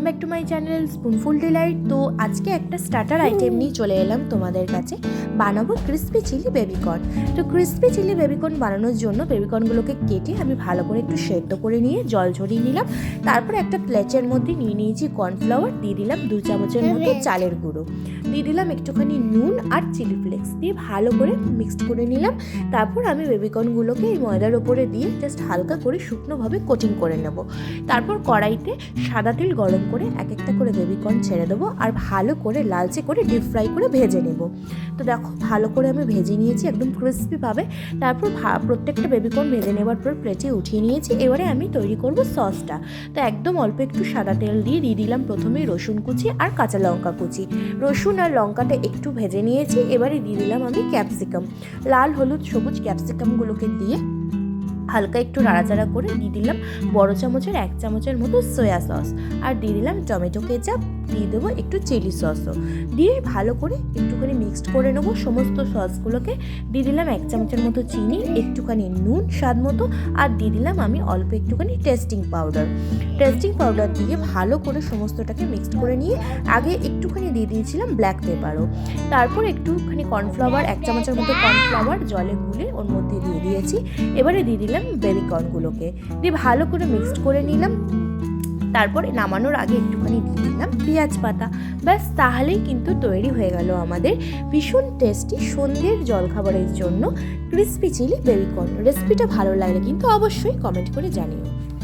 Back to my channel Spoonful Delight. তো আজকে একটা স্টার্টার আইটেম নিয়ে চলে এলাম তোমাদের কাছে। বানাবো ক্রিস্পি চিলি বেবিকর্ন। তো ক্রিস্পি চিলি বেবিকর্ন বানানোর জন্য বেবিকর্নগুলোকে কেটে আমি ভালো করে একটু সেদ্ধ করে নিয়ে জল ঝরিয়ে নিলাম। তারপর একটা প্লেটের মধ্যে নিয়ে নিয়েছি কর্নফ্লাওয়ার, দিয়ে দিলাম 2 চামচের মতো চালের গুঁড়ো, দিয়ে দিলাম একটুখানি নুন আর চিলি ফ্লেক্স, দিয়ে ভালো করে মিক্সড করে নিলাম। তারপর আমি বেবিকর্নগুলোকে এই ময়দার ওপরে দিয়ে জাস্ট হালকা করে শুকনোভাবে কোটিং করে নেব। তারপর কড়াইতে সাদা তেল গরম করে এক একটা করে বেবিকর্ন ছেড়ে দেবো আর ভালো করে লালচে করে ডিপ ফ্রাই করে ভেজে নেব। তো দেখো ভালো করে আমি ভেজে নিয়েছি, একদম ক্রিস্পি পাবে। তারপর প্রত্যেকটা বেবিকর্ন ভেজে নেওয়ার পর প্লেটে উঠিয়ে নিয়েছি। এবারে আমি তৈরি করব সসটা। তো একদম অল্প একটু সাদা তেল দিয়ে দিলাম প্রথমেই রসুন কুচি আর কাঁচা লঙ্কা কুচি। রসুন আর লঙ্কাটা একটু ভেজে নিয়েছি। এবারে দিয়ে দিলাম আমি ক্যাপসিকাম, লাল হলুদ সবুজ ক্যাপসিকামগুলোকে দিয়ে হালকা একটু নাড়াচাড়া করে দিয়ে দিলাম বড় চামচের 1 চামচের মতো সয়া সস, আর দিয়ে দিলাম টমেটো কেচাপ, দিয়ে দেবো একটু চিলি সসও, দিয়ে ভালো করে একটুখানি মিক্সড করে নেবো সমস্ত সসগুলোকে। দিয়ে দিলাম 1 চামচের মতো চিনি, একটুখানি নুন স্বাদ মতো, আর দিয়ে দিলাম আমি অল্প একটুখানি টেস্টিং পাউডার দিয়ে ভালো করে সমস্তটাকে মিক্সড করে নিয়ে আগে একটুখানি দিয়ে দিয়েছিলাম ব্ল্যাক পেপারও। তারপর একটুখানি কর্নফ্লাওয়ার 1 চামচের মতো কর্নফ্লাওয়ার জলে গুলে ওর মধ্যে দিয়ে দিয়েছি। এবারে দিয়ে দিলাম বেবিকর্নগুলোকে, দিয়ে ভালো করে মিক্সড করে নিলাম। তারপরে নামানোর আগে একটুখানি দিয়ে দিলাম পেঁয়াজ পাতা। ব্যাস তাহলেই কিন্তু তৈরি হয়ে গেল আমাদের ভীষণ টেস্টি সন্ধ্যের জলখাবারের জন্য ক্রিস্পি চিলি বেবিকর্ন। রেসিপিটা ভালো লাগলে কিন্তু অবশ্যই কমেন্ট করে জানিও।